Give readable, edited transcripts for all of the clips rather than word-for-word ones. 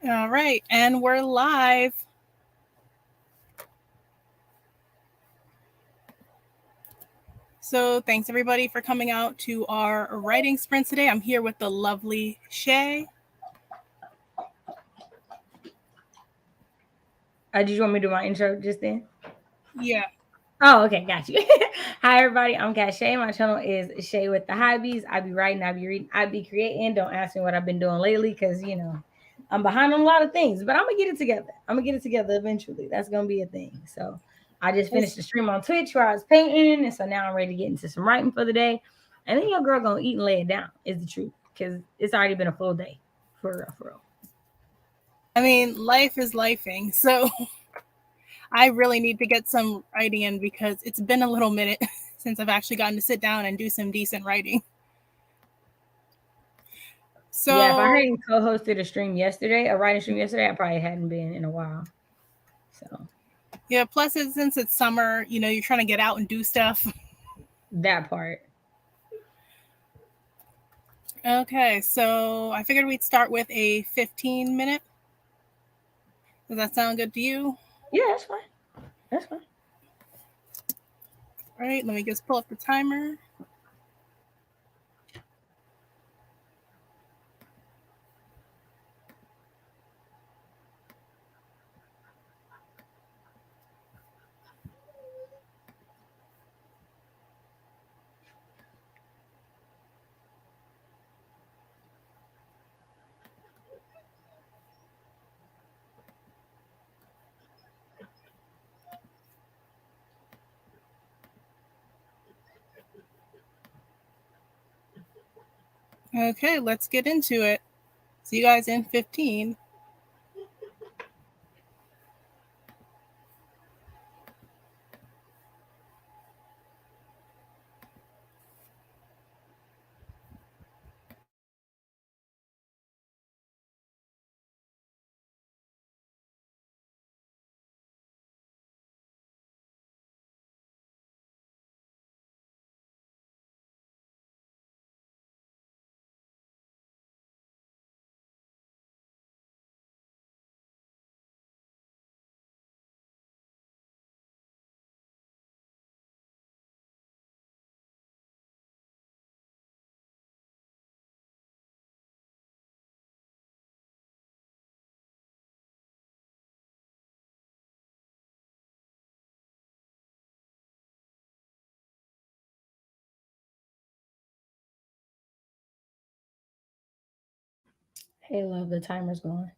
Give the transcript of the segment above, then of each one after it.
All right, and we're live. So, thanks everybody for coming out to our writing sprint today. I'm here with the lovely Shay. Did you want me to do my intro just then? Yeah. Oh, okay, got you. Hi, everybody. I'm Kat Shay. My channel is Shay with the Hobbies. I be writing, I be reading, I be creating. Don't ask me what I've been doing lately because, I'm behind on a lot of things, but I'm going to get it together. I'm going to get it together eventually. That's going to be a thing. So I just finished the stream on Twitch where I was painting. And so now I'm ready to get into some writing for the day. And then your girl going to eat and lay it down is the truth because it's already been a full day. For real, for real. I mean, life is lifing. So, I really need to get some writing in because it's been a little minute since I've actually gotten to sit down and do some decent writing. So, Yeah, if I hadn't co-hosted a writing stream yesterday, I probably hadn't been in a while. So yeah, plus since it's summer, you're trying to get out and do stuff. that part. Okay, so I figured we'd start with a 15-minute. Does that sound good to you? Yeah, that's fine. That's fine. All right, let me just pull up the timer. Okay, let's get into it. See you guys in 15. Hey, love, the timer's going.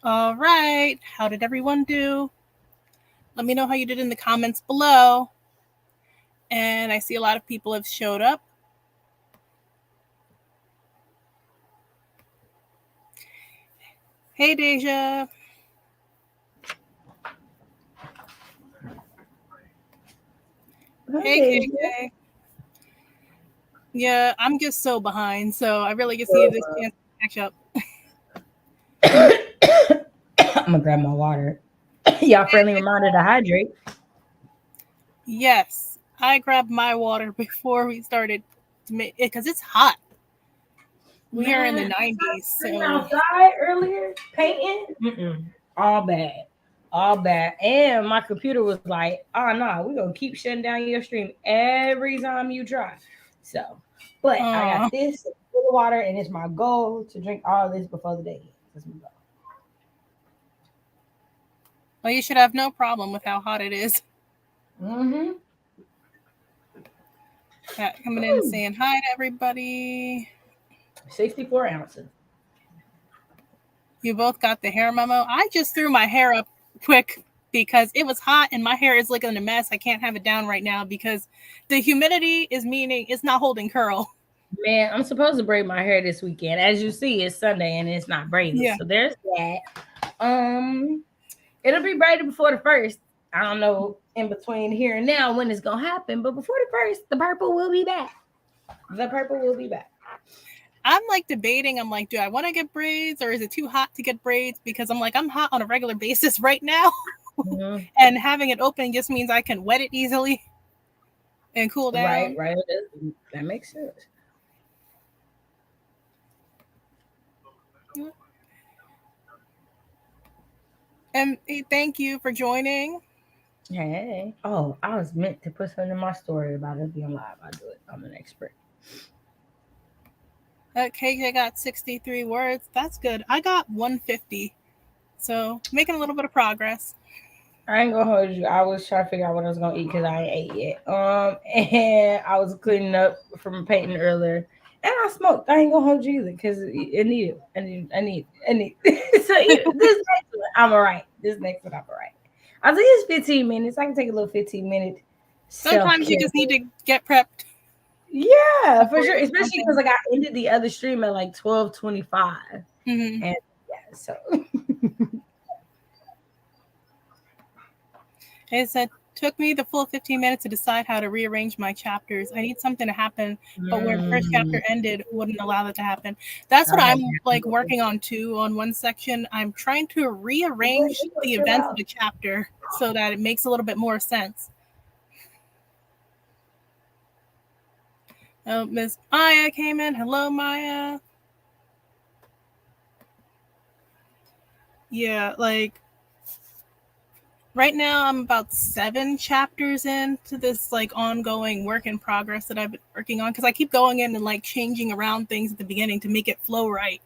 All right. How did everyone do? Let me know how you did in the comments below. And I see a lot of people have showed up. Hey, Deja. Hey, Okay. KJ. Yeah, I'm just so behind, so I really just needed this chance to catch up. I'm gonna grab my water. Y'all friendly reminder to hydrate. Yes, I grabbed my water before we started to make it because it's hot. We are in the Man, 90s, sitting so outside earlier painting. All bad. All bad. And my computer was like, oh no, we're gonna keep shutting down your stream every time you try. So, but I got this full of water, and it's my goal to drink all this before the day ends. Let's move on. well, you should have no problem with how hot it is. Mm-hmm. Yeah, coming in and saying hi to everybody. 64 ounces. You both got the hair memo. I just threw my hair up quick because it was hot and my hair is looking a mess. I can't have it down right now because the humidity is meaning it's not holding curl. Man, I'm supposed to braid my hair this weekend. As you see, it's Sunday and it's not braided. Yeah. So there's that. It'll be braided before the first. I don't know in between here and now when it's gonna happen, but before the first, the purple will be back. The purple will be back. I'm like debating. I'm like, do I want to get braids or is it too hot to get braids? Because I'm like, I'm hot on a regular basis right now. Mm-hmm. And having it open just means I can wet it easily and cool Right, down. right. That makes sense. And thank you for joining. Hey. Oh, I was meant to put something in my story about it being live. I'll do it. I'm an expert. KJ got 63 words. That's good. I got 150. So making a little bit of progress. I ain't gonna hold you. I was trying to figure out what I was gonna eat because I ain't ate yet. And I was cleaning up from painting earlier, and I smoked. I ain't gonna hold you either because it needed. I need. So this next one, I'm alright. This next one, I'm alright. I think it's 15 minutes. I can take a little 15-minute self Sometimes you care. just need to get prepped Yeah, for before sure. you do Especially because something. like I ended the other stream at like 12:25, Mm-hmm. and yeah, so It said, took me the full 15 minutes to decide how to rearrange my chapters. I need something to happen, but where the first mm, chapter ended wouldn't allow that to happen. That's I what had I'm like working on too. On one section, I'm trying to rearrange the chill events of out. the chapter so that it makes a little bit more sense. Oh, Miss Maya came in. Hello, Maya. Yeah, like right now I'm about 7 chapters into this like ongoing work in progress that I've been working on because I keep going in and like changing around things at the beginning to make it flow right.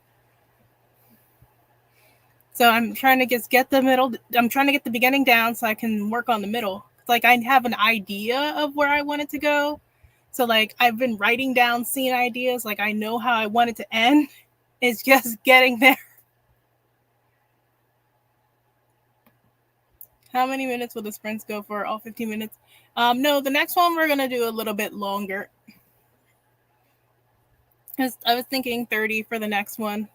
So I'm trying to just get the middle. I'm trying to get the beginning down so I can work on the middle. Like I have an idea of where I want it to go. So like I've been writing down scene ideas. Like I know how I want it to end. It's just getting there. How many minutes will the sprints go for? All 15 minutes? No, the next one we're gonna do a little bit longer. Because I was thinking 30 for the next one.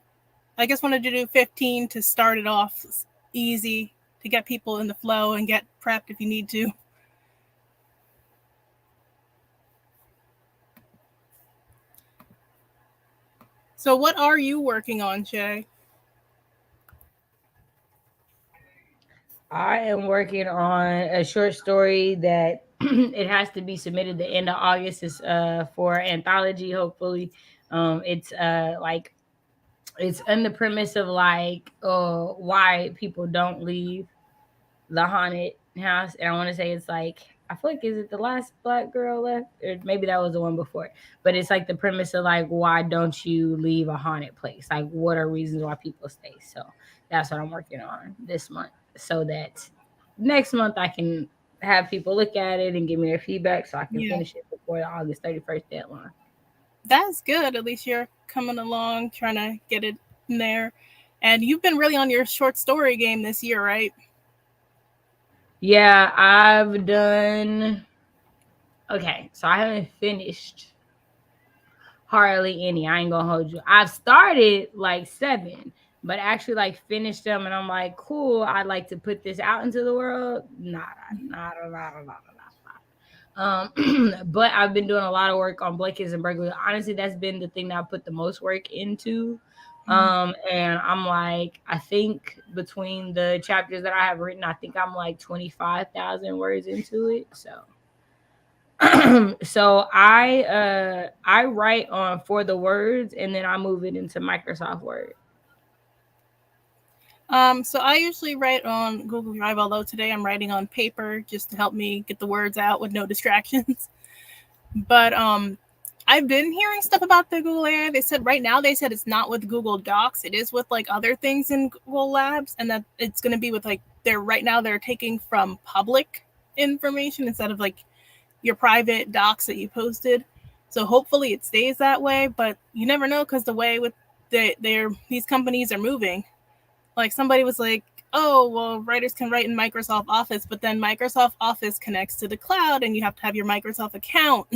I just wanted to do 15 to start it off easy to get people in the flow and get prepped if you need to. So, what are you working on, Shay? I am working on a short story that it has to be submitted the end of August. Is for anthology, hopefully. It's like it's on the premise of like why people don't leave the haunted house. And I want to say it's like I feel like is it the last black girl left? Or maybe that was the one before. But it's like the premise of like why don't you leave a haunted place? Like what are reasons why people stay? So that's what I'm working on this month. So that next month I can have people look at it and give me their feedback so I can Yeah, finish it before the August 31st deadline. that's good. At least you're coming along, trying to get it in there. And you've been really on your short story game this year, right? Yeah, I've done okay, so I haven't finished hardly any. I ain't gonna hold you. I've started like 7, but actually like finished them, and I'm like, cool. I'd like to put this out into the world. Nada, nada, nada, nada, but I've been doing a lot of work on blankets and burglary. Honestly, that's been the thing that I put the most work into. And I'm like, I think between the chapters that I have written, I think I'm like 25,000 words into it. So so I write on for the words and then I move it into Microsoft Word. So I usually write on Google Drive, although today I'm writing on paper just to help me get the words out with no distractions. But I've been hearing stuff about the Google AI. They said right now they said it's not with Google Docs. It is with like other things in Google Labs, and that it's going to be with like they're taking from public information instead of like your private docs that you posted. So hopefully it stays that way, but you never know because the way with these companies are moving. Like somebody was like, "Oh, well, writers can write in Microsoft Office, but then Microsoft Office connects to the cloud, and you have to have your Microsoft account."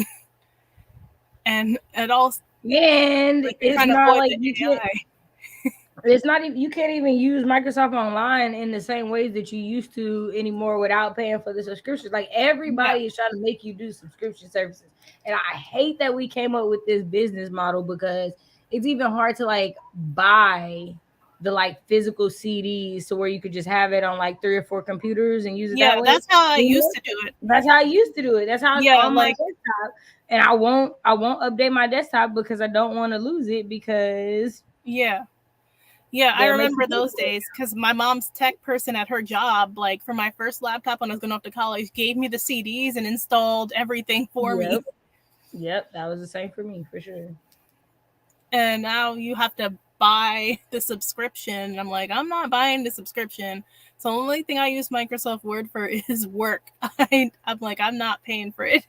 And it all And like they're it's trying to not avoid like the you can't AI. it's not even you can't even use Microsoft Online in the same ways that you used to anymore without paying for the subscriptions. Like Yeah, everybody is trying to make you do subscription services. And I hate that we came up with this business model because it's even hard to like buy the like physical CDs to where you could just have it on like 3 or 4 computers and use it that yeah, way. that's how I You used know? to do it. That's how I used to do it. That's how it's Yeah, on my like desktop. And I won't update my desktop because I don't want to lose it because yeah, yeah. I they'll make remember you pay those for it. days because my mom's tech person at her job, like for my first laptop when I was going off to college, gave me the CDs and installed everything for me. Yep. Yep. That was the same for me for sure. And now you have to buy the subscription. And I'm like, I'm not buying the subscription. So the only thing I use Microsoft Word for is work. I'm like, I'm not paying for it.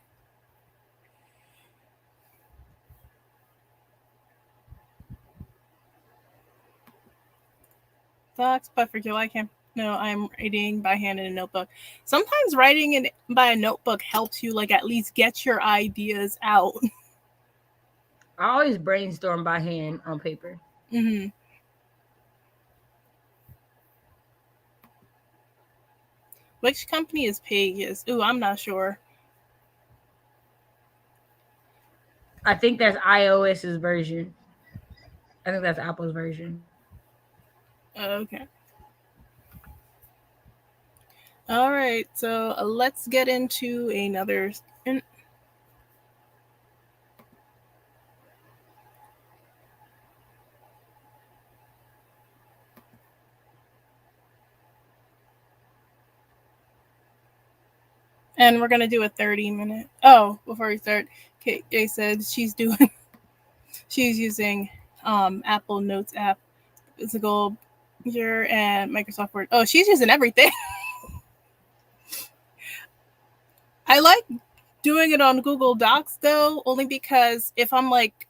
Docs, but for Joe, I can't. No, I'm writing by hand in a notebook. Sometimes writing by a notebook helps you, like, at least get your ideas out. I always brainstorm by hand on paper. hmm Which company is Pages? Ooh, I'm not sure. I think that's iOS's version. I think that's Apple's version. Okay. All right. So let's get into another. And we're gonna do a 30-minute. Oh, before we start, Kay said she's using Apple Notes app, physical here and Microsoft Word. Oh, she's using everything. I like doing it on Google Docs though, only because if I'm like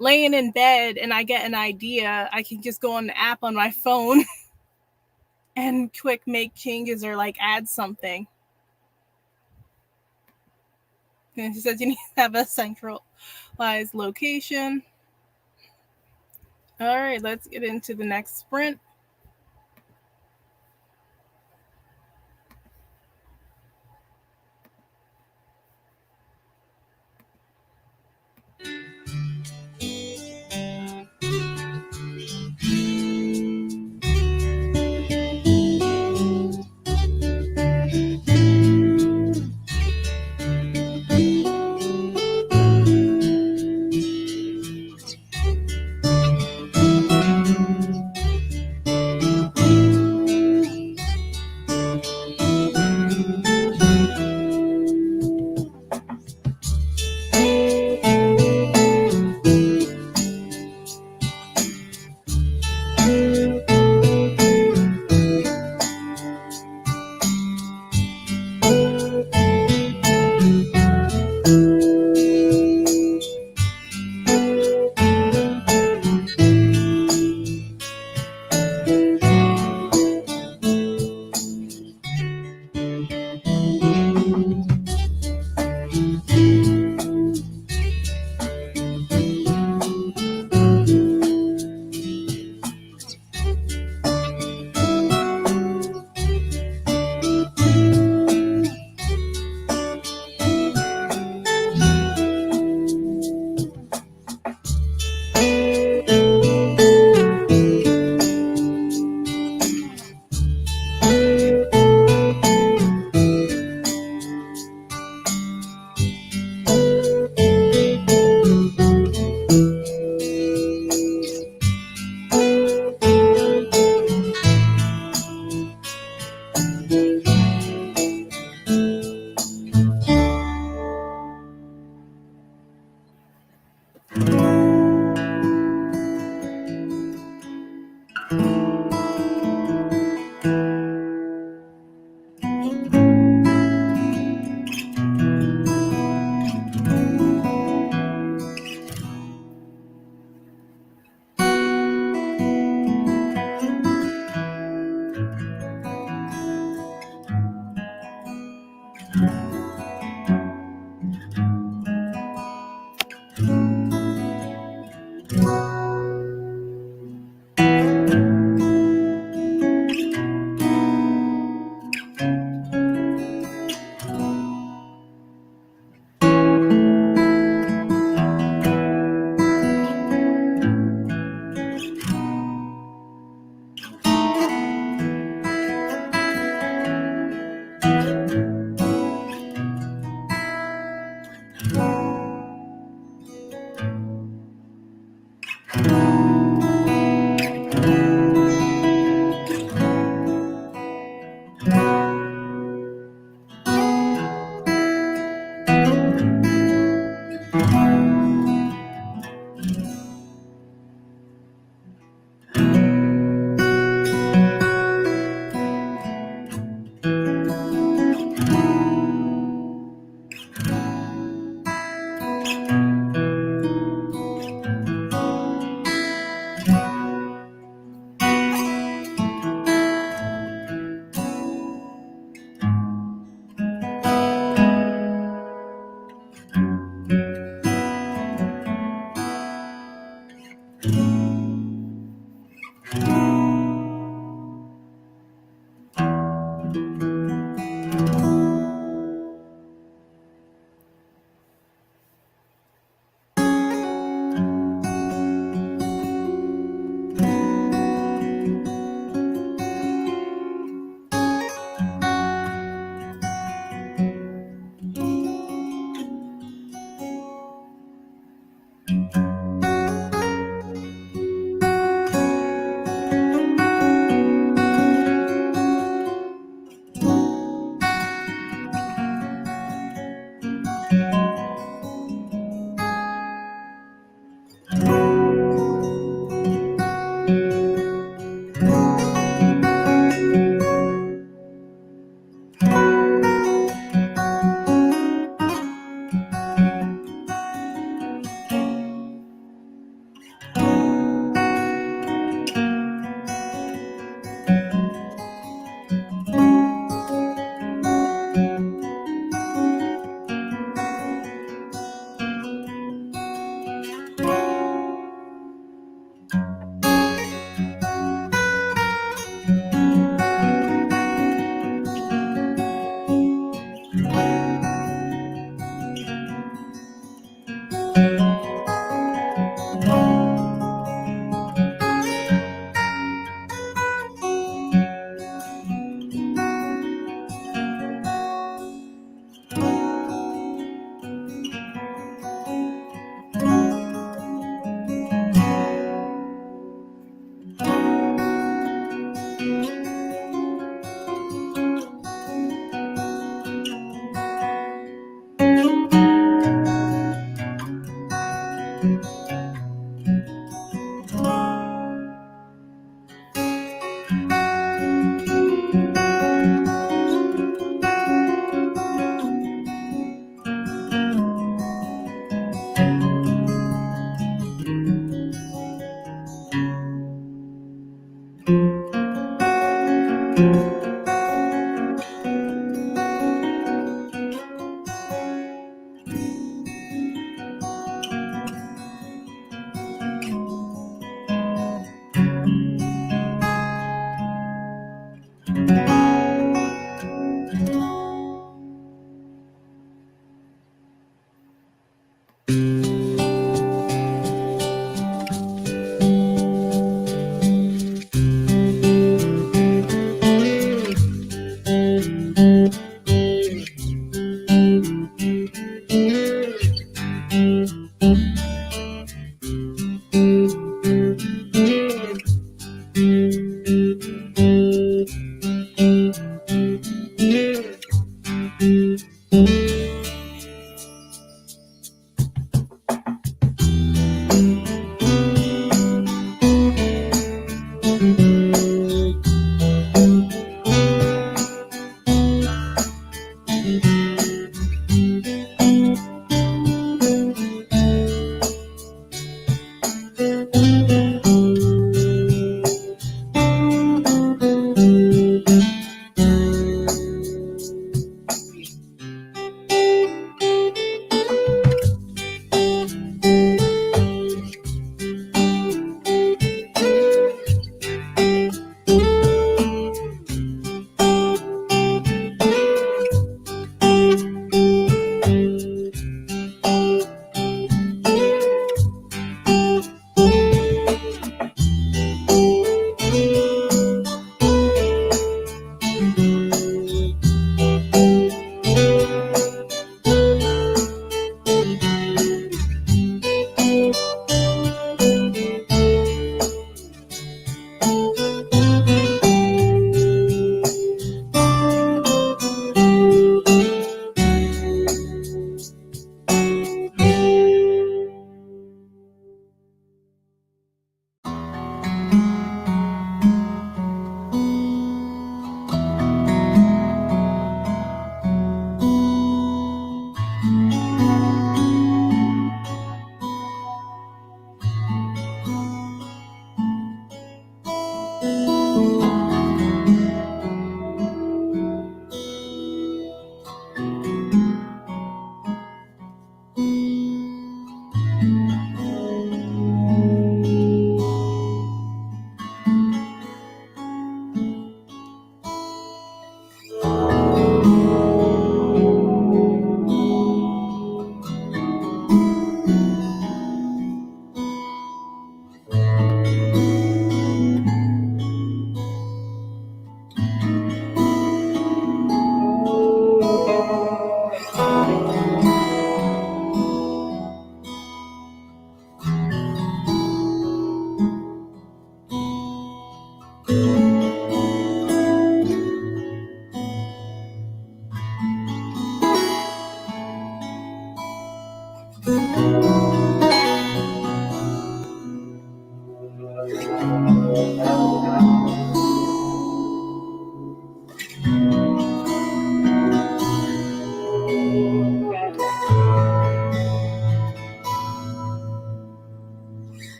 laying in bed and I get an idea, I can just go on the app on my phone and quick make changes or like add something. And she says you need to have a centralized location. All right, let's get into the next sprint.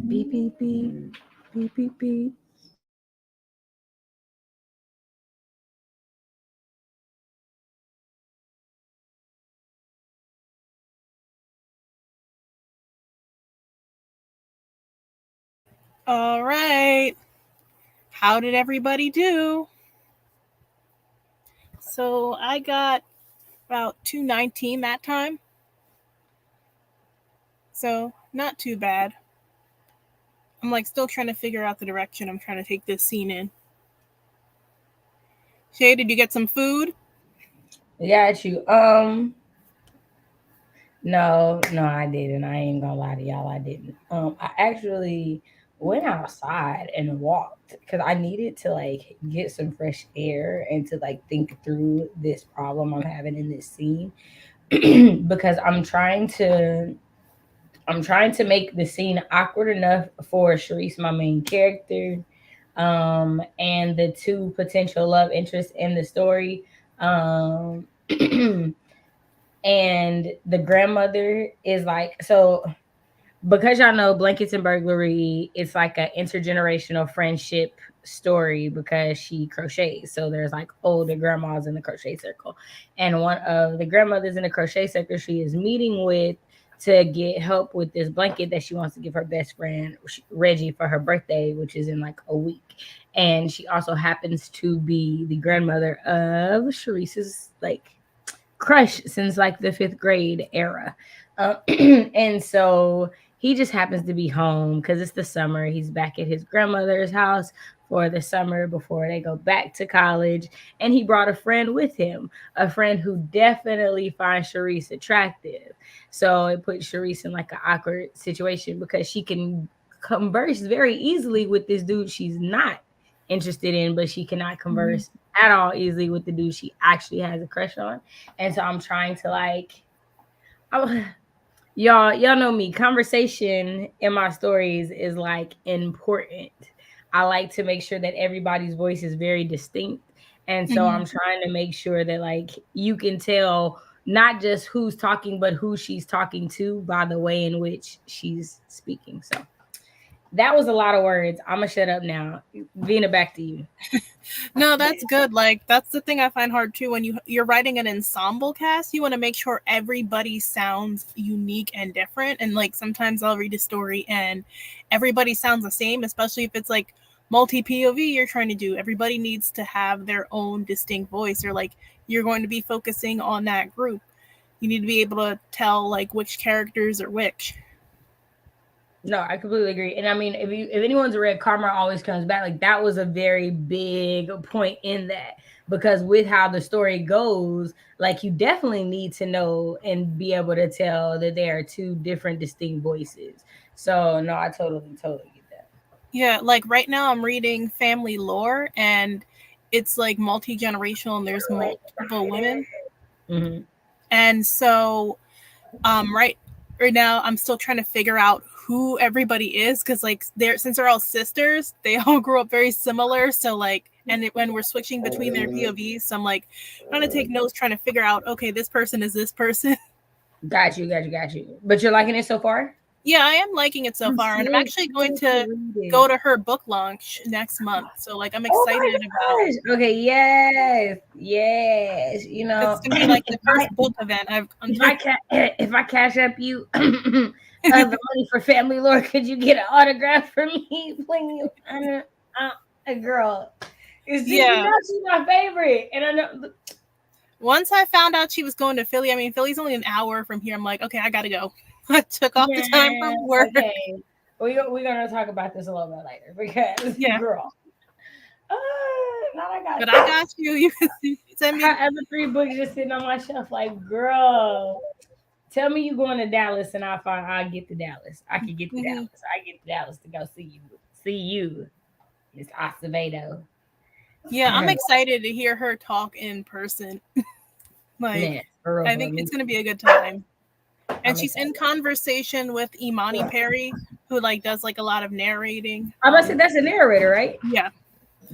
Beep beep beep. Beep beep beep. All right. How did everybody do? So I got about 219 that time. So not too bad. I'm like still trying to figure out the direction I'm trying to take this scene in. Shay, did you get some food? Got you. No, I didn't. I ain't gonna lie to y'all, I didn't. I actually went outside and walked because I needed to like get some fresh air and to like think through this problem I'm having in this scene because I'm trying to make the scene awkward enough for Sharice, my main character, and the two potential love interests in the story. Um, and the grandmother is like, so because y'all know blankets and burglary, it's like an intergenerational friendship story because she crochets. So there's like older grandmas in the crochet circle, and one of the grandmothers in the crochet circle she is meeting with to get help with this blanket that she wants to give her best friend Reggie for her birthday, which is in like a week. And she also happens to be the grandmother of Sharice's like crush since like the fifth grade era. And so he just happens to be home because it's the summer. He's back at his grandmother's house for the summer before they go back to college. And he brought a friend with him, a friend who definitely finds Sharice attractive. So it puts Sharice in like an awkward situation because she can converse very easily with this dude she's not interested in, but she cannot Mm-hmm. converse at all easily with the dude she actually has a crush on. And so I'm trying to like, I, y'all know me. Conversation in my stories is like important. I like to make sure that everybody's voice is very distinct. And so Mm-hmm. I'm trying to make sure that like you can tell not just who's talking, but who she's talking to by the way in which she's speaking. So that was a lot of words. I'm gonna shut up now. Vina, back to you. No, that's good. Like that's the thing I find hard too. When you're writing an ensemble cast, you want to make sure everybody sounds unique and different. And like sometimes I'll read a story and everybody sounds the same, especially if it's like multi POV you're trying to do. Everybody needs to have their own distinct voice, or like you're going to be focusing on that group. You need to be able to tell like which characters are which. No, I completely agree. And I mean, if anyone's read Karma Always Comes Back, like that was a very big point in that because with how the story goes, like you definitely need to know and be able to tell that there are two different distinct voices. So no, I totally get that. Yeah, like right now I'm reading Family Lore and it's like multi generational and there's multiple women. Hmm. And so right now I'm still trying to figure out who everybody is because like they're since they're all sisters, they all grew up very similar. So like when we're switching between their POVs, so I'm like trying to take notes, trying to figure out okay, this person is this person. Got you. But you're liking it so far? Yeah, I am liking it so I'm far, and I'm so actually going excited to to read go it. to her book launch next month. So like I'm Oh excited about my gosh. Okay, yes. because it's going to be like the first book event I've If I cash up you the money for Family Lore, could you get an autograph for me, please? A girl, it's just you yeah. know she's my favorite, and I know. Once I found out she was going to Philly, I mean Philly's only an hour from here. I'm like, okay, I got to go. I took off the time Man, from work. okay, we're gonna talk about this a little bit later because Yeah, girl, uh, now I got but I got you. You can send me. however 3 books just sitting on my shelf, like girl. Tell me you going to Dallas and I'll get to Dallas. I can get to Mhm. Dallas. I get to Dallas to go see you. See you, Miss Acevedo. Yeah, I'm excited to hear her talk in person. Like, Man, I for think me. it's gonna be a good time. And I'm she's in excited. conversation with Imani Perry, who like does like a lot of narrating. I'm about to say that's a narrator, right? Yeah.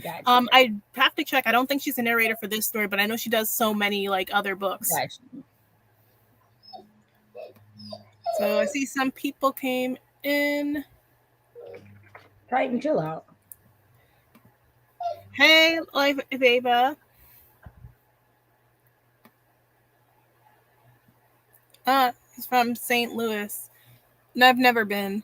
Gotcha. I have to check. I don't think she's a narrator for this story, but I know she does so many like other books. Gotcha. So I see some people came in. Titan, chill out. Hey, Life Ava. He's from St. Louis. No, I've never been.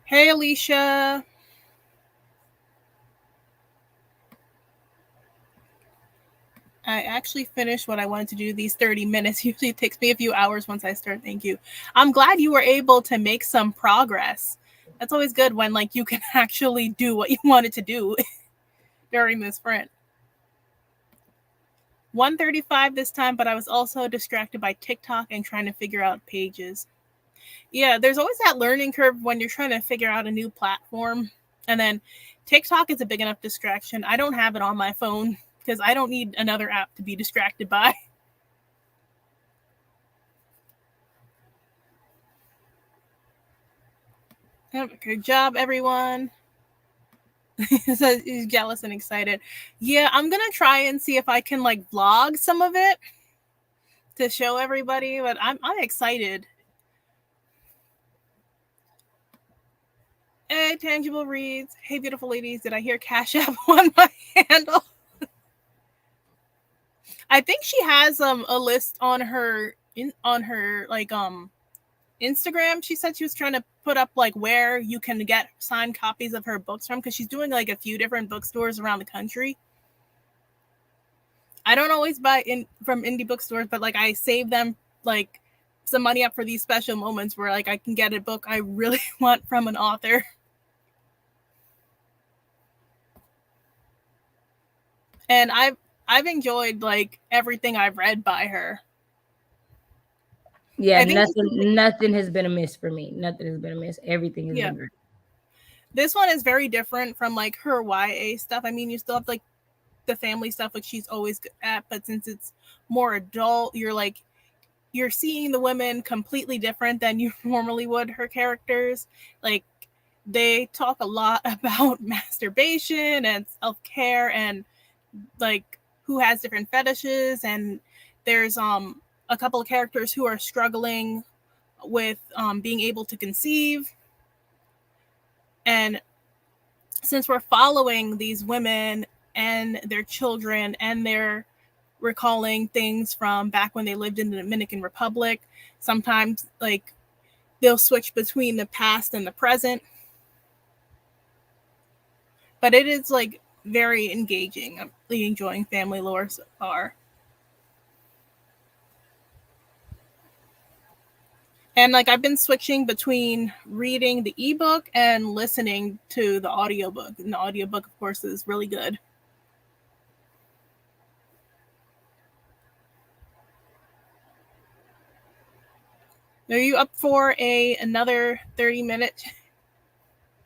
Hey, Alicia. I actually finished what I wanted to do these 30 minutes. Usually it takes me a few hours once I start. Thank you. I'm glad you were able to make some progress. That's always good when like you can actually do what you wanted to do during this sprint. 135 this time, but I was also distracted by TikTok and trying to figure out pages. Yeah, there's always that learning curve when you're trying to figure out a new platform. And then TikTok is a big enough distraction. I don't have it on my phone because I don't need another app to be distracted by. Good job, everyone. So he's jealous and excited. Yeah, I'm gonna try and see if I can like vlog some of it to show everybody, but I'm excited. Hey, Tangible Reads. Hey, beautiful ladies. Did I hear Cash App on my handle? I think she has a list on her Instagram. She said she was trying to put up like where you can get signed copies of her books from because she's doing like a few different bookstores around the country. I don't always buy from indie bookstores, but like I save them like some money up for these special moments where like I can get a book I really want from an author. And I've enjoyed like everything I've read by her. Yeah, I think nothing has been a miss for me. Nothing has been a miss. Everything has yeah. been great. This one is very different from like her YA stuff. I mean, you still have like the family stuff which she's always good at, but since it's more adult, you're seeing the women completely different than you normally would her characters. Like they talk a lot about masturbation and self-care and like who has different fetishes, and there's a couple of characters who are struggling with being able to conceive. And since we're following these women and their children and they're recalling things from back when they lived in the Dominican Republic, sometimes like they'll switch between the past and the present. But it is like very engaging. I'm really enjoying family lore so far. And like I've been switching between reading the ebook and listening to the audiobook. And the audiobook, of course, is really good. Are you up for another 30 minutes?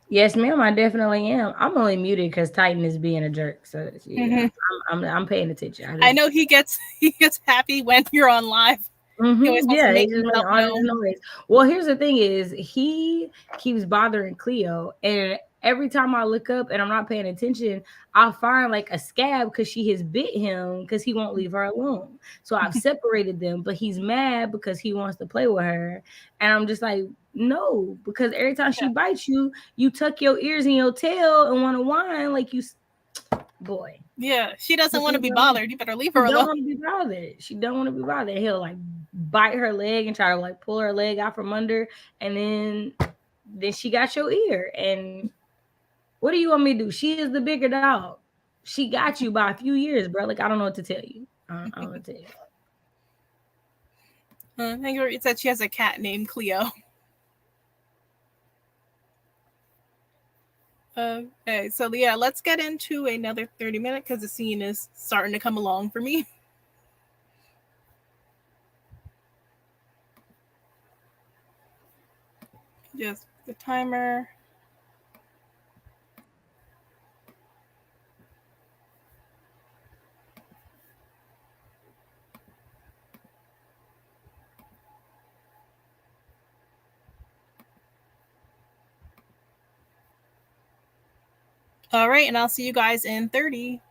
Yes, ma'am. I definitely am. I'm only muted because Titan is being a jerk. So yeah, Mm-hmm. I'm paying attention. I know he gets happy when you're on live. He always wants to Yeah, make he just made himself all this known. noise. Well, here's the thing: is he keeps bothering Cleo, and every time I look up and I'm not paying attention, I'll find like a scab because she has bit him because he won't leave her alone. So I've separated them, but he's mad because he wants to play with her, and I'm just like, no, because every time she bites you, you tuck your ears in your tail and want to whine like you, boy. Yeah, she doesn't want to be bothered. You better leave her She don't alone. want to be bothered. She don't want to be bothered. He'll like bite her leg and try to like pull her leg out from under, and then she got your ear. And what do you want me to do? She is the bigger dog. She got you by a few years, bro. Like I don't know what to tell you. I don't know what to tell you. I think it said she has a cat named Cleo. Okay, so yeah, let's get into another 30 minutes because the scene is starting to come along for me. Just the timer. All right, and I'll see you guys in 30.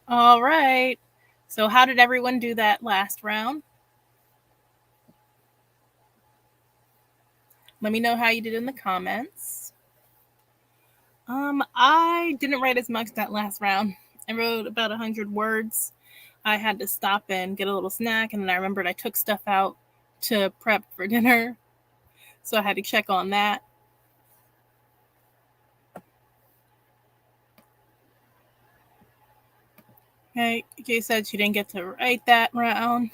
All right. So, how did everyone do that last round? Let me know how you did in the comments. I didn't write as much that last round. I wrote about 100 words. I had to stop and get a little snack, and then I remembered I took stuff out to prep for dinner, so I had to check on that. Okay, Jay said she didn't get to write that round.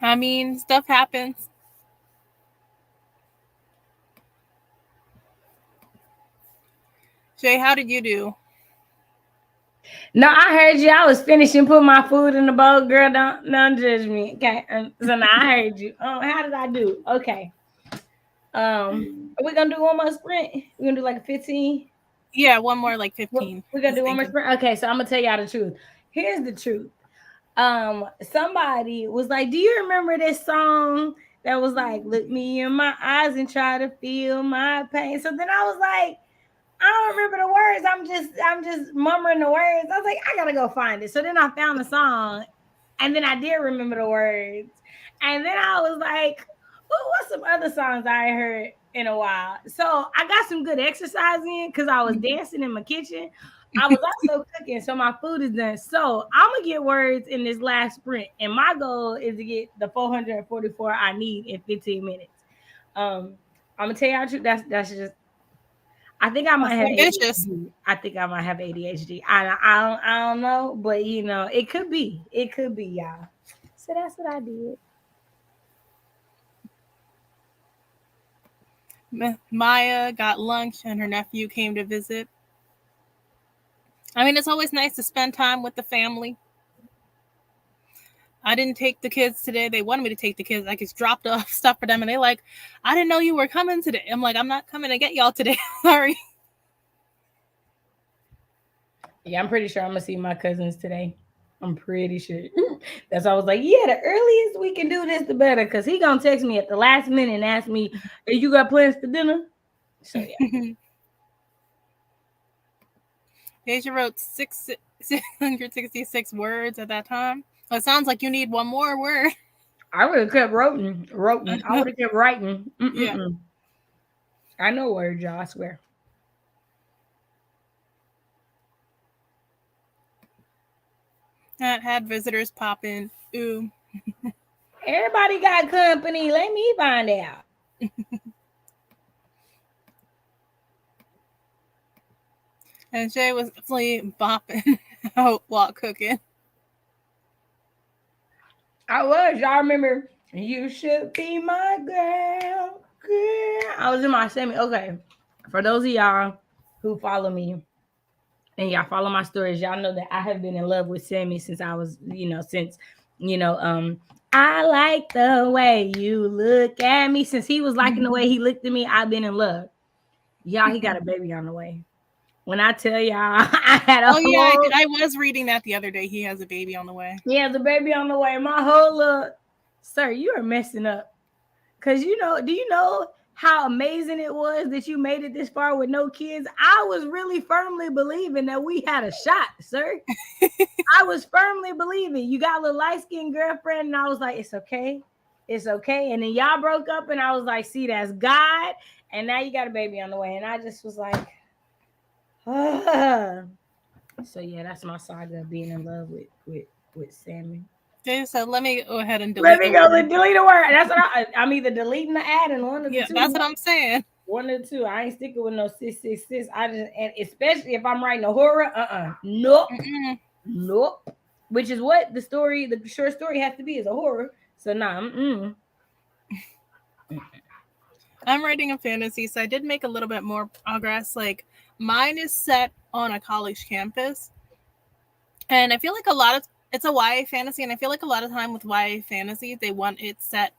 I mean, stuff happens. Jay, how did you do? No, I heard you. I was finishing putting my food in the bowl. Girl, don't judge me. Okay. So now I heard you. How did I do? Okay. Are we gonna do one more sprint? We're gonna do like a 15. Yeah, one more like 15. We're gonna do one more sprint. Okay, so I'm gonna tell y'all the truth. Here's the truth. Somebody was like, do you remember this song that was like, look me in my eyes and try to feel my pain? So then I was like, I don't remember the words. I'm just murmuring the words. I was like, I gotta go find it. So then I found the song, and then I did remember the words. And then I was like, oh, what's some other songs I heard in a while? So I got some good exercise in because I was dancing in my kitchen. I was also cooking, so my food is done. So I'm gonna get words in this last sprint, and my goal is to get the 444 I need in 15 minutes. I'm gonna tell y'all the truth. That's just. I think I might have ambitious. ADHD. I think I might have ADHD. I don't know, but you know, it could be. It could be, y'all. So that's what I did. Maya got lunch and her nephew came to visit. I mean, it's always nice to spend time with the family. I didn't take the kids today. They wanted me to take the kids. I just dropped off stuff for them, and they like, I didn't know you were coming today. I'm like, I'm not coming to get y'all today. Sorry. Yeah, I'm pretty sure I'm gonna see my cousins today. I'm pretty sure. That's why I was like, yeah, the earliest we can do this, the better. Cause he gonna text me at the last minute and ask me, hey, you got plans for dinner? So yeah. Deja wrote 666 words at that time. Well, it sounds like you need one more word. I would have kept writing. I would have kept writing. Yeah. I know words, y'all, I swear. Had visitors pop in. Ooh. Everybody got company. Let me find out. And Shay was definitely bopping out while cooking. I was. Y'all remember? You should be my girl. I was in my semi. Okay. For those of y'all who follow me and y'all follow my stories, y'all know that I have been in love with Sammy since I was, I like the way you look at me. Since he was liking the way he looked at me, I've been in love. Y'all, he got a baby on the way. When I tell y'all, I had a I was reading that the other day. He has a baby on the way. Yeah, the baby on the way. My whole sir, you are messing up. Cause do you know how amazing it was that you made it this far with no kids? I was really firmly believing that we had a shot, sir. I was firmly believing you got a little light-skinned girlfriend, and I was like, it's okay. It's okay. And then y'all broke up, and I was like, see, that's God. And now you got a baby on the way. And I just was like, So yeah, that's my saga of being in love with Sammy. Okay, so let me go ahead and delete. Let me go delete a word. That's what I'm either deleting the ad and one of the two. That's what I'm saying. One of the two. I ain't sticking with no 666. I just, and especially if I'm writing a horror. Nope. Nope. Which is what the short story has to be, is a horror. So nah. I'm writing a fantasy, so I did make a little bit more progress. Like, mine is set on a college campus, and I feel like it's a YA fantasy, and I feel like a lot of time with YA fantasy, they want it set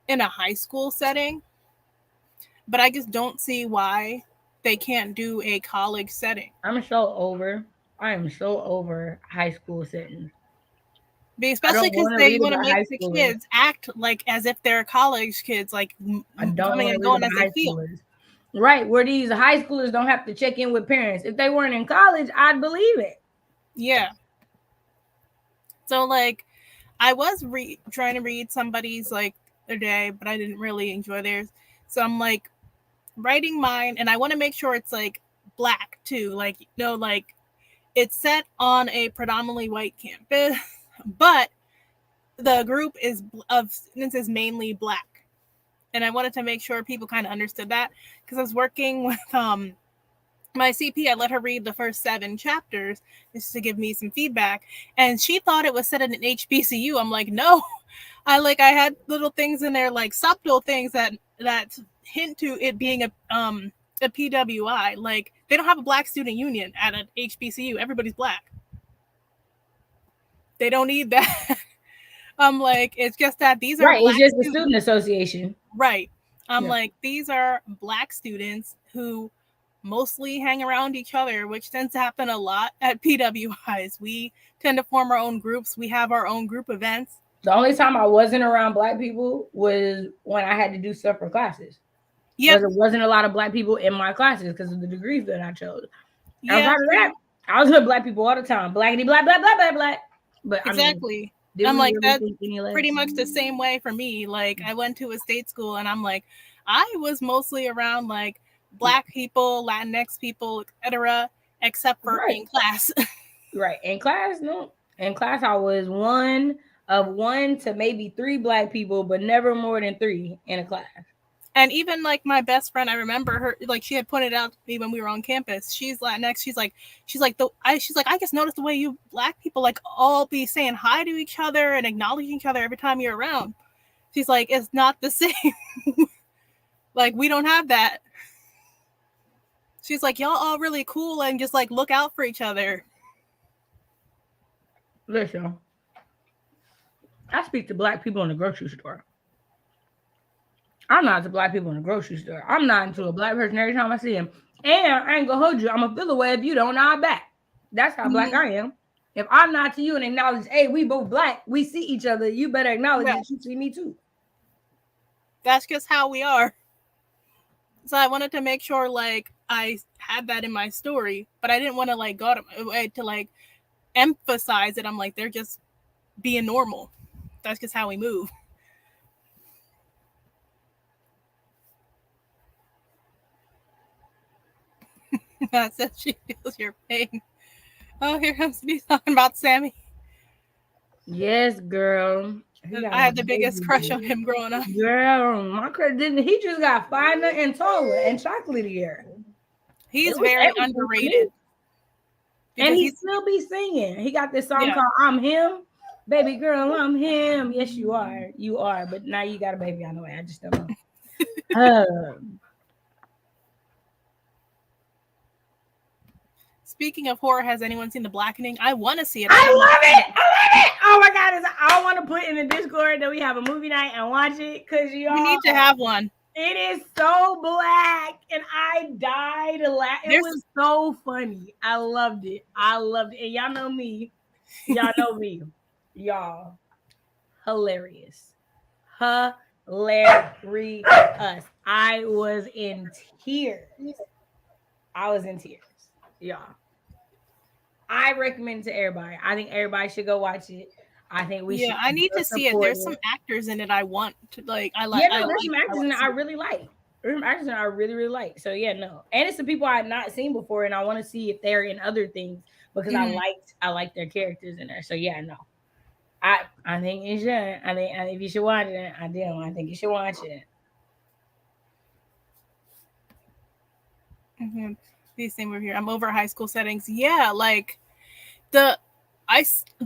in a high school setting, but I just don't see why they can't do a college setting. I am so over high school settings. Especially because they want to make the kids act like as if they're college kids, like coming and going as they feel. Right, where these high schoolers don't have to check in with parents. If they weren't in college, I'd believe it. Yeah. So like I was trying to read somebody's like their day, but I didn't really enjoy theirs. So I'm like writing mine, and I want to make sure it's like black too. Like no, like it's set on a predominantly white campus, but the group is of students is mainly black, and I wanted to make sure people kind of understood that because I was working with my CP. I let her read the first 7 chapters just to give me some feedback, and she thought it was set in an HBCU. I'm like, no, I had little things in there, like subtle things that hint to it being a PWI. Like they don't have a black student union at an HBCU. Everybody's black. They don't need that. I'm like, it's just that these are Right. It's black just the students. student association. Right. I'm Yeah. like, these are black students who mostly hang around each other, which tends to happen a lot at PWIs. We tend to form our own groups. We have our own group events. The only time I wasn't around black people was when I had to do stuff for classes. Yep. Because there wasn't a lot of black people in my classes because of the degrees that I chose. Yeah. Outside of that, I was with black people all the time. Blackity, black, black, black, black, black. But exactly. I mean, I'm like, really that's think any less? pretty much the same way for me. Like, I went to a state school, and I'm like, I was mostly around like black people, Latinx people, etc., except for Right. in class. Right. In class, no. In class, I was one of 1 to maybe 3 black people, but never more than 3 in a class. And even like my best friend, I remember her, like she had pointed out to me when we were on campus. She's Latinx. She's like, I just noticed the way you black people like all be saying hi to each other and acknowledging each other every time you're around. She's like, it's not the same. Like we don't have that. She's like, y'all all really cool and just like look out for each other. Listen, I speak to black people in the grocery store. I'm not to black people in the grocery store. I'm not into a black person every time I see them. And I ain't gonna hold you. I'm gonna feel away if you don't nod back. That's how black I am. If I nod to you and acknowledge, hey, we both black, we see each other, you better acknowledge that you see me too. That's just how we are. So I wanted to make sure like I had that in my story, but I didn't want to like go to like emphasize it. I'm like, they're just being normal. That's just how we move. That says she feels your pain. Oh, here comes me talking about Sammy. Yes, girl. I had the biggest crush on him growing up. Girl, my crush didn't. He just got finer and taller and chocolatier. He's very underrated. And he still be singing. He got this song called I'm Him. Baby girl, I'm him. Yes, you are. You are. But now you got a baby on the way. I just don't know. Speaking of horror, has anyone seen The Blackening? I want to see it. I love it. I love it. Oh my God. I want to put in the Discord that we have a movie night and watch it because we need to have one. It is so black and I died laughing. It was so funny. I loved it. And y'all know me. Y'all. Hilarious. Hilarious. I was in tears. Y'all. I recommend it to everybody. I think everybody should go watch it. I think we should. Yeah, I need to see it. There's some actors in it I want to like. I like. Yeah, no, there's some actors in it I really like. There's some actors in it I really, really like. So yeah, no, and it's some people I've not seen before, and I want to see if they're in other things because I like their characters in there. So yeah, no, I think you should. I think if you should watch it, I do. I think you should watch it. Mm-hmm. These things over here. I'm over high school settings. Yeah, like the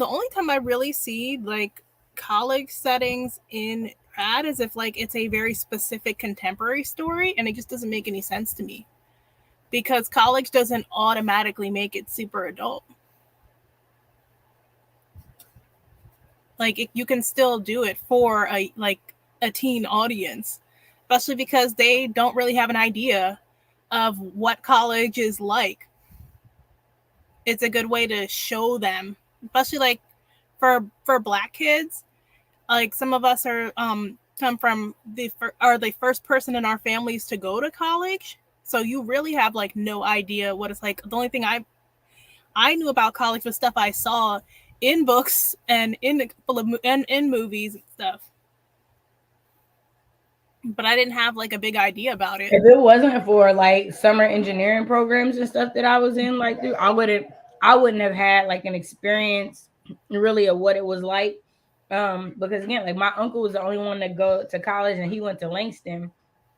only time I really see like college settings in rad is if like it's a very specific contemporary story, and it just doesn't make any sense to me because college doesn't automatically make it super adult. Like you can still do it for a teen audience, especially because they don't really have an idea of what college is like. It's a good way to show them, especially like for black kids. Like some of us are come from the first person in our families to go to college, so you really have like no idea what it's like. The only thing I knew about college was stuff I saw in books and in movies and stuff, but I didn't have like a big idea about it. If it wasn't for like summer engineering programs and stuff that I was in, like through, I wouldn't have had like an experience really of what it was like. Because again, like my uncle was the only one to go to college, and he went to Langston,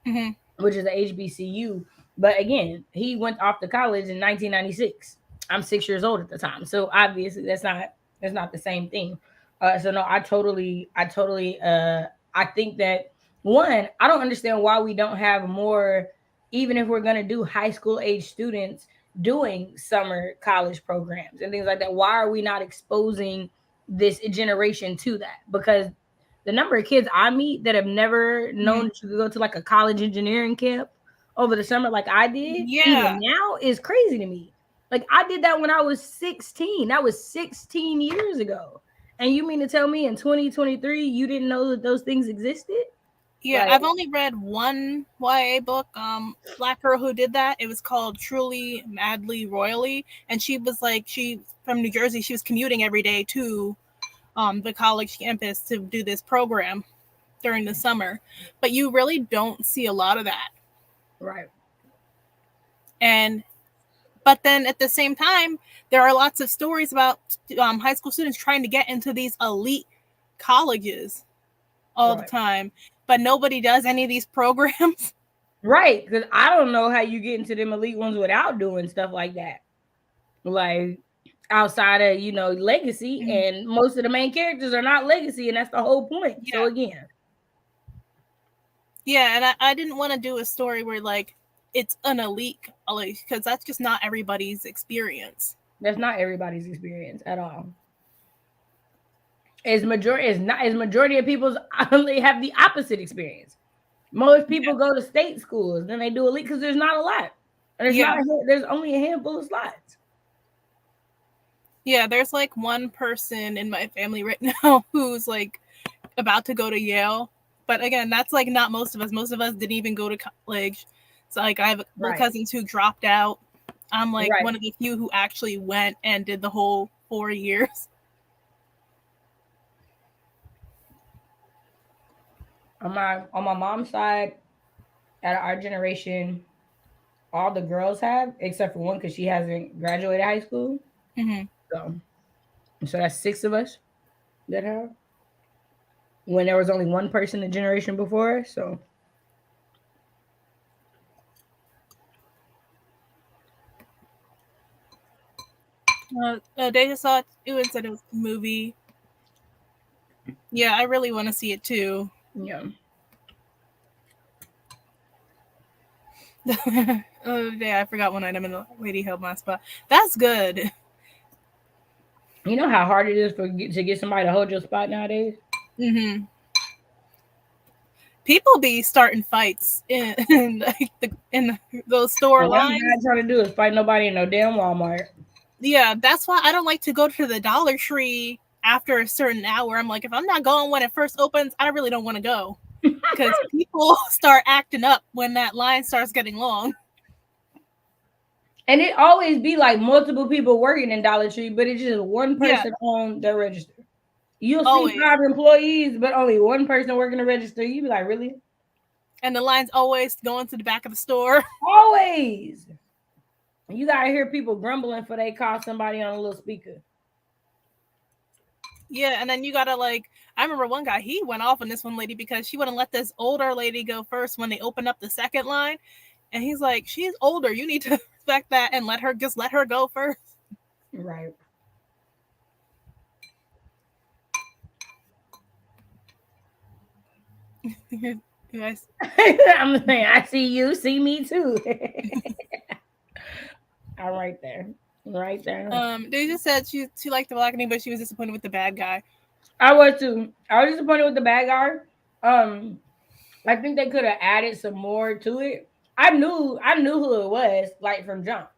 Mm-hmm. which is a HBCU. But again, he went off to college in 1996. I'm 6 years old at the time, so obviously that's not the same thing. So no, I think that one, I don't understand why we don't have more, even if we're gonna do high school age students doing summer college programs and things like that. Why are we not exposing this generation to that? Because the number of kids I meet that have never Mm-hmm. known that you could go to like a college engineering camp over the summer, like I did, Yeah, even now is crazy to me. Like I did that when I was 16. That was 16 years ago. And you mean to tell me in 2023 you didn't know that those things existed? yeah. Like, I've only read one YA book. Black girl who did that. It was called Truly, Madly, Royally, and she from New Jersey. She was commuting every day to the college campus to do this program during the summer. But you really don't see a lot of that. right. And but then at the same time, there are lots of stories about high school students trying to get into these elite colleges all the Right. time, but nobody does any of these programs. Right. Because I don't know how you get into them elite ones without doing stuff like that. Like outside of, legacy, Mhm. and most of the main characters are not legacy, and that's the whole point. So Yeah, again, yeah, and I didn't want to do a story where like it's an elite college because that's just not everybody's experience. that's not everybody's experience at all. As majority of people's only have the opposite experience. Most Yeah, people go to state schools, then they do elite because there's not a lot. And yeah, there's only a handful of slots. yeah. There's like one person in my family right now who's like about to go to Yale. But again, that's like not most of us. Most of us didn't even go to college. So like I have a couple Right. cousins who dropped out. I'm like Right. one of the few who actually went and did the whole 4 years. On my mom's side, out of our generation, all the girls have, except for one because she hasn't graduated high school. Mm-hmm. So that's six of us that have. When there was only one person the generation before us. So They just saw it and said it was a movie. Yeah, I really want to see it too. yeah. Yeah, I forgot one item and the lady held my spot. That's good. You know how hard it is to get somebody to hold your spot nowadays? Mm-hmm. People be starting fights in like those store And what I'm lines. not trying to do is fight nobody in no damn Walmart. Yeah, that's why I don't like to go to the Dollar Tree after a certain hour. I'm like, if I'm not going when it first opens, I really don't want to go because people start acting up when that line starts getting long. And it always be like multiple people working in Dollar Tree, but it's just one Yeah, person on the register. You'll see always. 5 employees, but only one person working the register. You be like, really? And the line's always going to the back of the store. Always. You gotta hear people grumbling for they call somebody on a little speaker. Yeah, and then you gotta like. I remember one guy, he went off on this one lady because she wouldn't let this older lady go first when they opened up the second line. And he's like, she's older. You need to respect that and let her go first. Right. You guys. I'm saying, I see you, see me too. I'm right there. Right there. They just said she liked the blackening, but she was disappointed with the bad guy. I was too. I was disappointed with the bad guy. I think they could have added some more to it. I knew who it was, like from jump.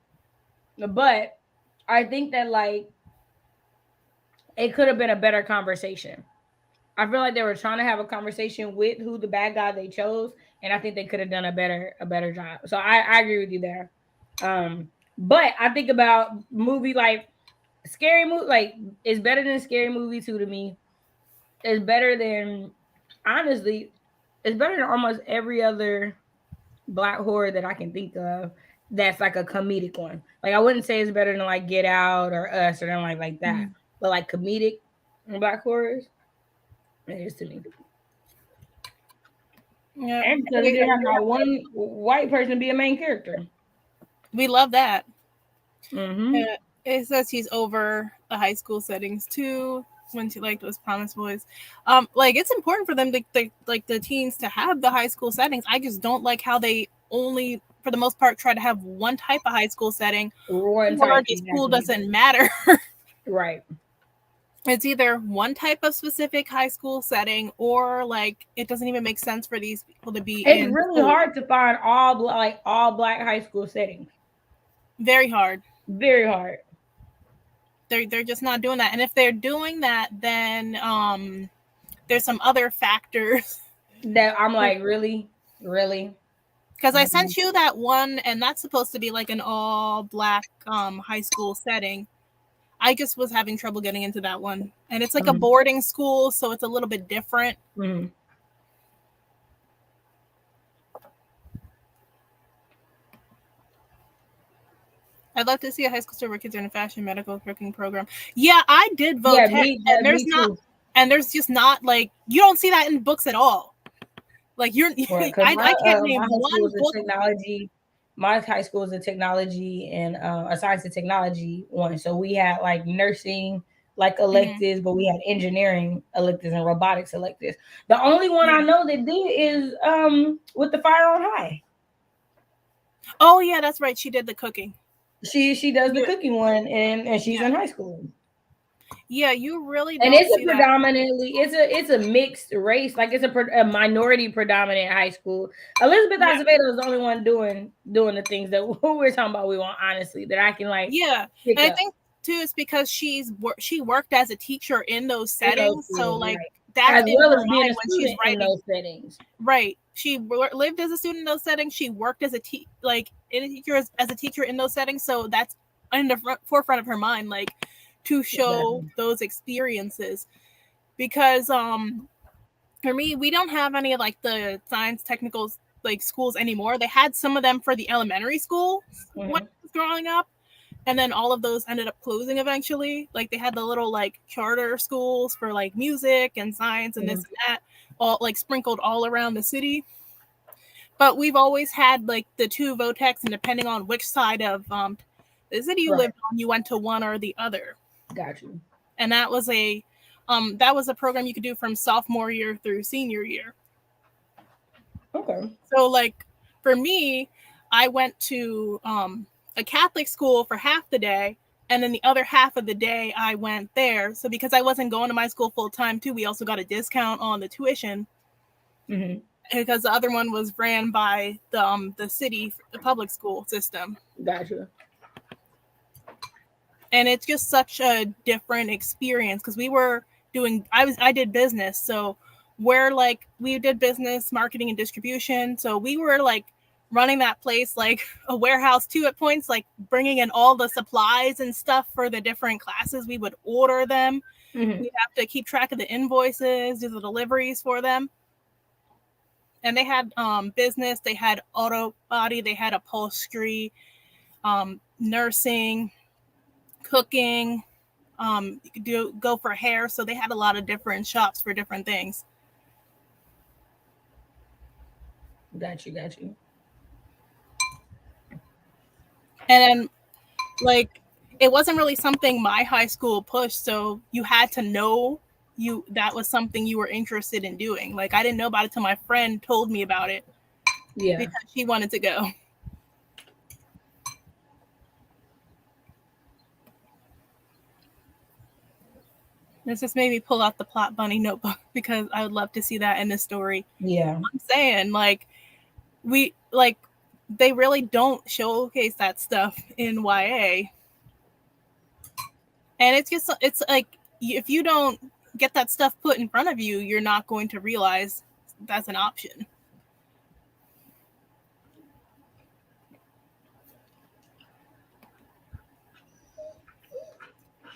But I think that like it could have been a better conversation. I feel like they were trying to have a conversation with who the bad guy they chose, and I think they could have done a better job. So I agree with you there. But I think about movie like Scary movie, like, it's better than Scary Movie 2 to me. It's better than, honestly, it's better than almost every other black horror that I can think of that's like a comedic one. Like, I wouldn't say it's better than like Get Out or Us or anything like that. Mhm. But like comedic black horrors, it is to me. Yeah, And because it didn't have not one white person be a main character. we love that. Mm-hmm. It says he's over the high school settings too. When she like those promise boys, like it's important for them to like the teens to have the high school settings. I just don't like how they only, for the most part, try to have one type of high school setting, One or type, the school exactly. doesn't matter. Right. It's either one type of specific high school setting, or like it doesn't even make sense for these people to be It's in really school. hard to find all black high school settings. Very hard. Very hard. They're just not doing that. And if they're doing that, then there's some other factors. That I'm like, really, really. Because I sent you that one, and that's supposed to be like an all black high school setting. I just was having trouble getting into that one, and it's like a boarding school, so it's a little bit different. Mm-hmm. I'd love to see a high school store where kids are in a fashion, medical, cooking program. Yeah, I did vote Yeah, tech, and me too. there's just not like you don't see that in books at all. Like Right, because I can't my name high school one is a book. technology. My high school is a technology and a science and technology one. So we had like nursing like electives, but we had engineering electives and robotics electives. The only one I know that did is with the Fire on High. Oh yeah, that's right. She did the cooking. She does the cooking one, and she's in high school. Yeah, you really And don't it's a see that. predominantly it's a mixed race, like it's a minority predominant high school. Elizabeth Acevedo is the only one doing the things that we're talking about. We want, honestly, that I can like pick and I up. think too is because she worked as a teacher in those In those settings, so schools, like right? that's As in well her as being mind a when she's student in writing. those settings. Right, she lived as a student in those settings. She worked as a as a teacher in those settings, so that's in the forefront of her mind, like to show Exactly. those experiences. Because for me, we don't have any of like the science technical like schools anymore. They had some of them for the elementary school when I was growing up, and then all of those ended up closing eventually. Like they had the little like charter schools for like music and science and this and that, all like sprinkled all around the city. But we've always had like the two votex, and depending on which side of the city you lived on, you went to one or the other. Got you. And that was a program you could do from sophomore year through senior year. Okay. So like for me, I went to a Catholic school for half the day, and then the other half of the day I went there. So because I wasn't going to my school full time too, we also got a discount on the tuition. Mm-hmm. Because the other one was ran by the city, the public school system. Gotcha. And it's just such a different experience because we were doing I did business, so we did business marketing and distribution, so we were like running that place like a warehouse too at points, like bringing in all the supplies and stuff for the different classes. We would order them. We'd have to keep track of the invoices, do the deliveries for them. And they had business, they had auto body, they had upholstery, nursing, cooking. You could go for hair, so they had a lot of different shops for different things. Got you. And then like it wasn't really something my high school pushed, so you had to know that was something you were interested in doing. Like I didn't know about it till my friend told me about it. Yeah. Because she wanted to go. This just made me pull out the Plot Bunny notebook because I would love to see that in this story. Yeah. I'm saying like they really don't showcase that stuff in YA. And it's like if you don't get that stuff put in front of you, you're not going to realize that's an option.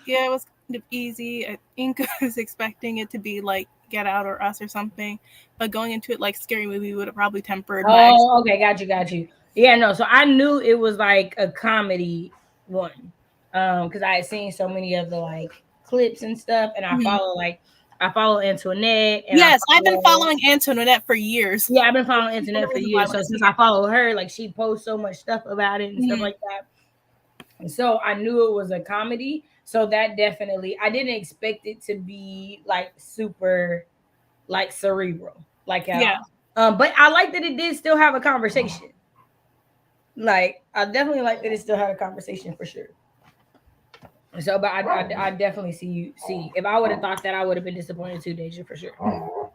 Yeah, it was kind of easy. I think I was expecting it to be like Get Out or Us or something, but going into it like scary movie would have probably tempered my Oh, okay, got you, got you. Yeah, no, so I knew it was like a comedy one. Because I had seen so many of the like clips and stuff, and Mhm. I follow Antoinette and I Yes, I've been follow following Antoinette for years. yeah, I've been following She's one of Antoinette the for reasons why I years. want So to see since it. I follow her, like she posts so much stuff about it and stuff Mhm. like that. And so I knew it was a comedy. So that definitely I didn't expect it to be like super like cerebral, like at Yeah. all. But I like that it did still have a conversation. Like I definitely like that it still had a conversation for sure. So, but I definitely see you see. If I would have thought that, I would have been disappointed too, Deja, for sure.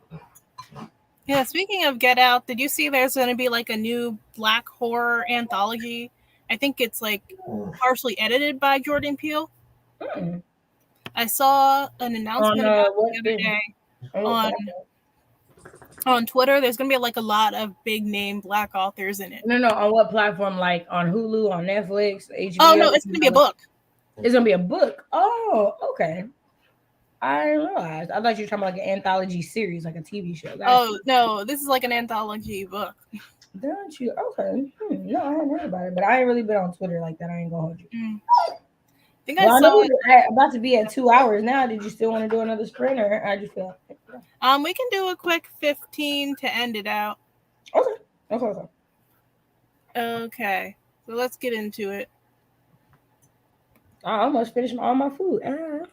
Yeah, speaking of Get Out, did you see there's going to be like a new black horror anthology? I think it's like partially edited by Jordan Peele. Mm. I saw an On announcement about it what the other thing? day On what on platform? Twitter. There's going to be like a lot of big name black authors in it. No, no. On what platform? Like on Hulu, on Netflix, Oh HBO. no, it's going to be a book. It's gonna be a book. Oh, okay. I didn't realize. I thought you were talking about like an anthology series, like a TV show. Got Oh you. no, this is like an anthology book. Got you. Okay. No, I hadn't heard about it, but I ain't really been on Twitter like that. I ain't gonna hold you. Mm. I think I Well, I know saw it. we're about to be at 2 hours now. Did you still want to do another sprint, or how'd you feel? We can do a quick 15 to end it out. Okay. Okay. Okay. Okay, so let's get into it. I almost finished all my food. Ah.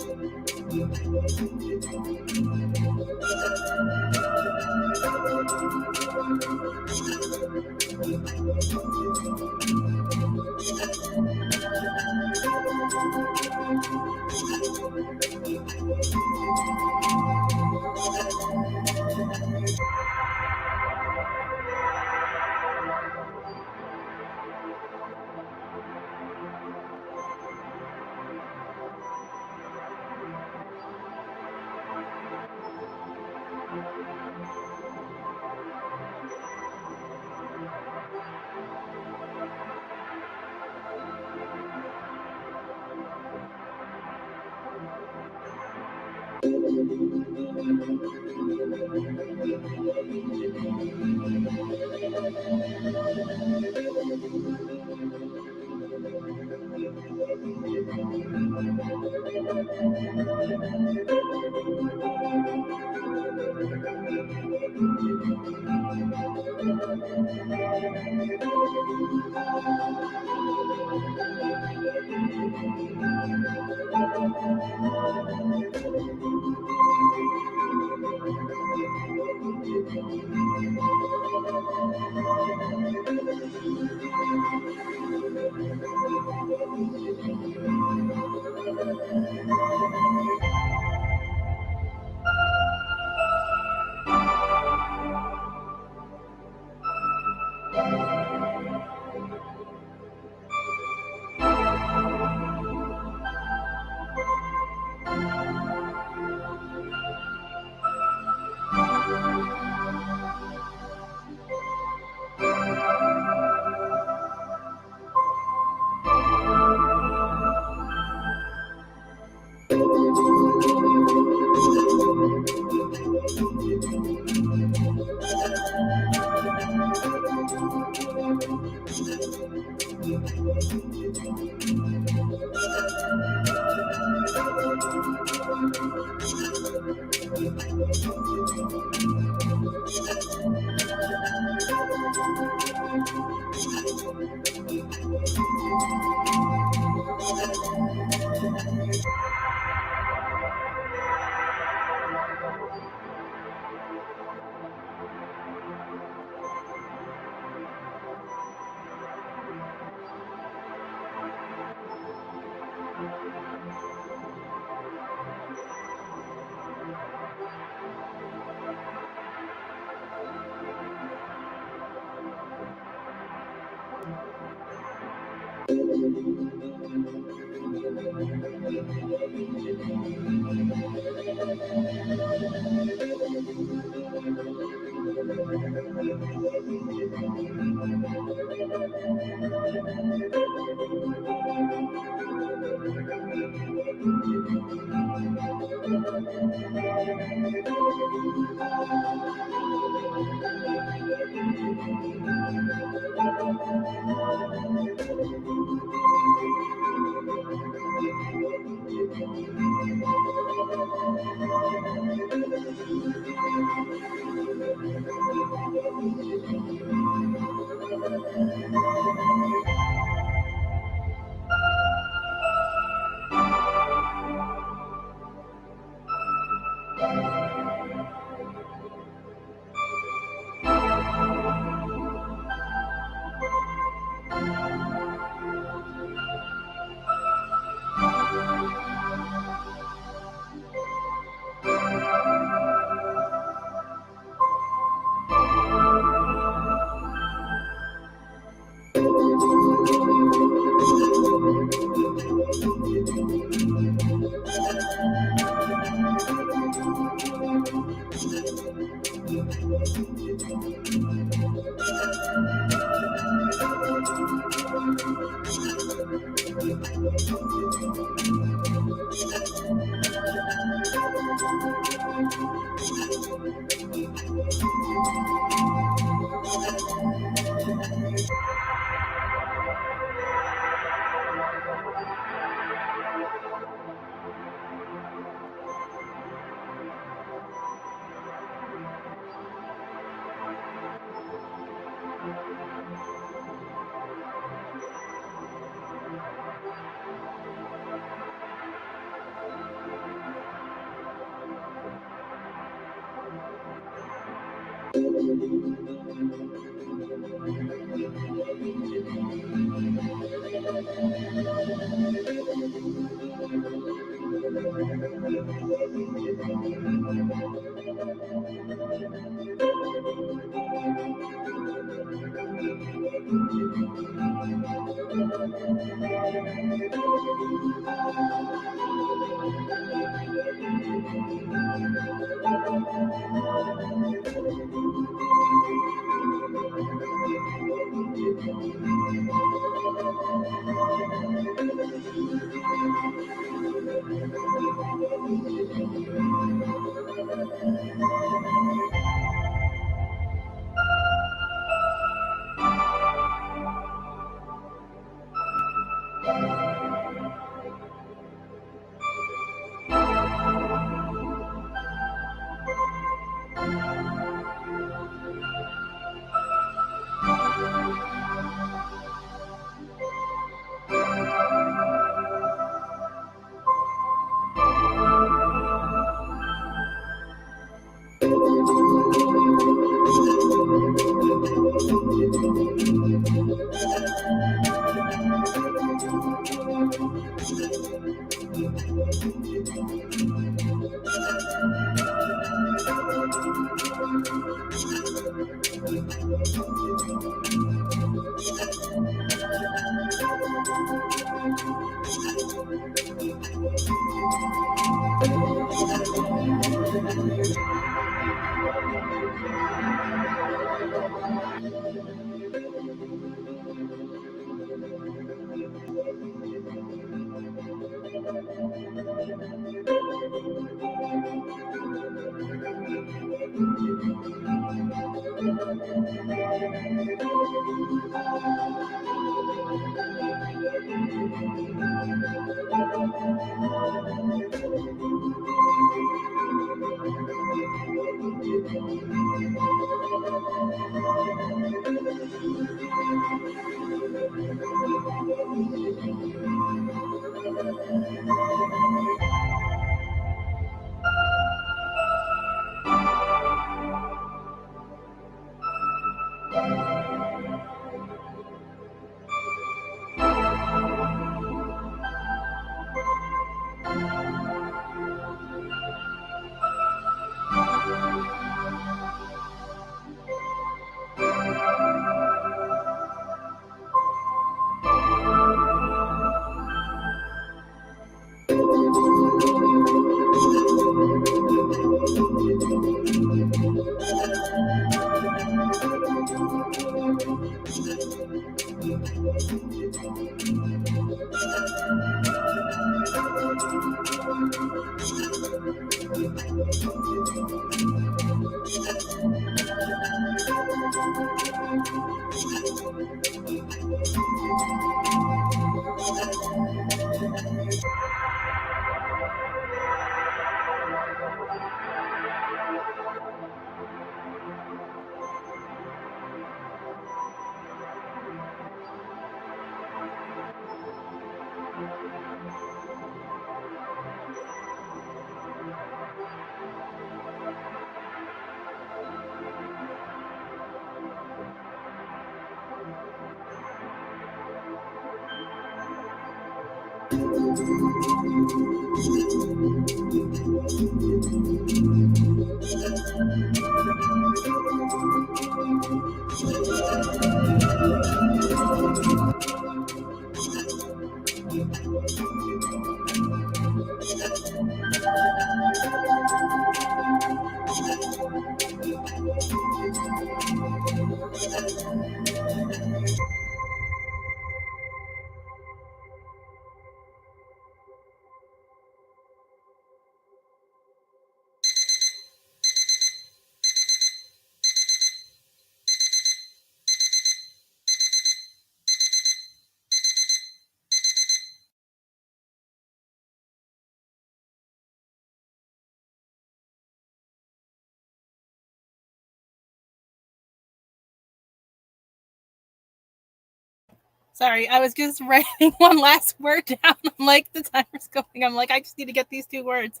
Sorry, I was just writing one last word down. I'm like, the timer's going. I'm like, I just need to get these 2 words.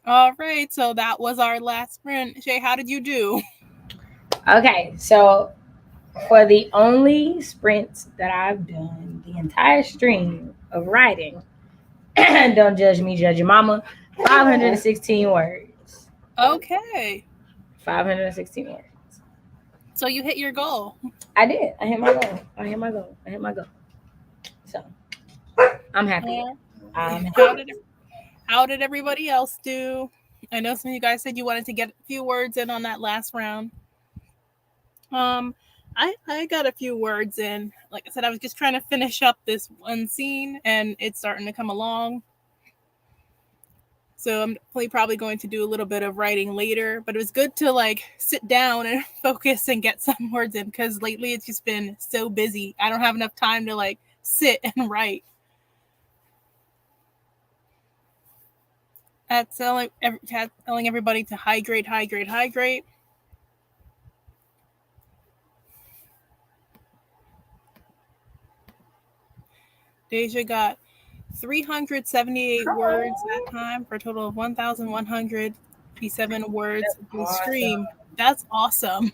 All right, so that was our last sprint. Shay, how did you do? Okay, so for the only sprints that I've done, the entire stream of writing, don't judge me, judge your mama, 516 words. Okay. 516 words. So you hit your goal. I did. I hit my goal. I hit my goal. I hit my goal. So I'm happy. I'm happy. How did everybody else do? I know some of you guys said you wanted to get a few words in on that last round. I got a few words in. Like I said, I was just trying to finish up this one scene, and it's starting to come along. So I'm probably going to do a little bit of writing later. But it was good to like sit down and focus and get some words in, because lately it's just been so busy. I don't have enough time to like sit and write. At telling everybody to hydrate, hydrate, hydrate. Deja got 378 words that time for a total of 1,157 words to stream. That's awesome.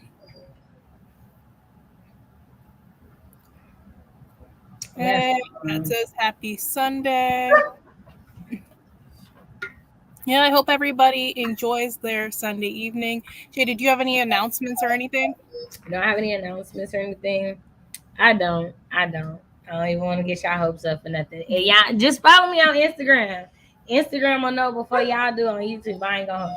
Hey, that says happy Sunday. Yeah, I hope everybody enjoys their Sunday evening. Jay, did you have any announcements or anything? I don't have any announcements or anything. I don't even want to get y'all hopes up for nothing. And y'all just follow me on Instagram. Instagram will know before y'all do on YouTube. I ain't gonna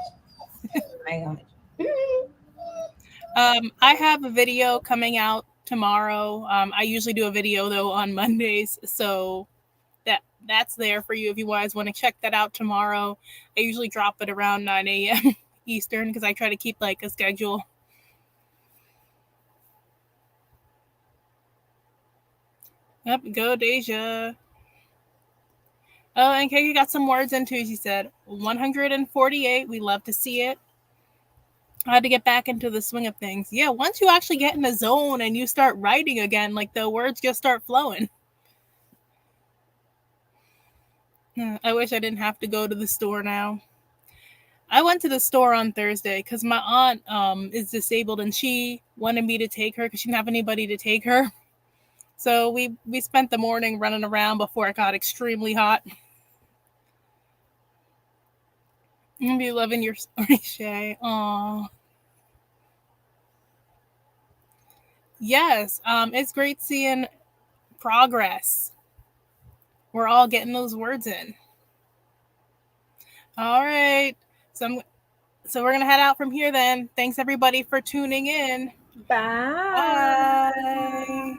I have a video coming out tomorrow. I usually do a video though on Mondays, so that's there for you if you guys want to check that out tomorrow. I usually drop it around 9 a.m. Eastern because I try to keep like a schedule. Yep, go Deja. Oh, and Kiki got some words in too. She said 148. We love to see it. I had to get back into the swing of things. Yeah, once you actually get in the zone and you start writing again, like the words just start flowing. I wish I didn't have to go to the store now. I went to the store on Thursday because my aunt is disabled and she wanted me to take her because she didn't have anybody to take her. So we spent the morning running around before it got extremely hot. I'm gonna be loving your story, Shay. Aww. Yes, it's great seeing progress. We're all getting those words in. All right. So we're gonna head out from here then. Thanks everybody for tuning in. Bye. Bye.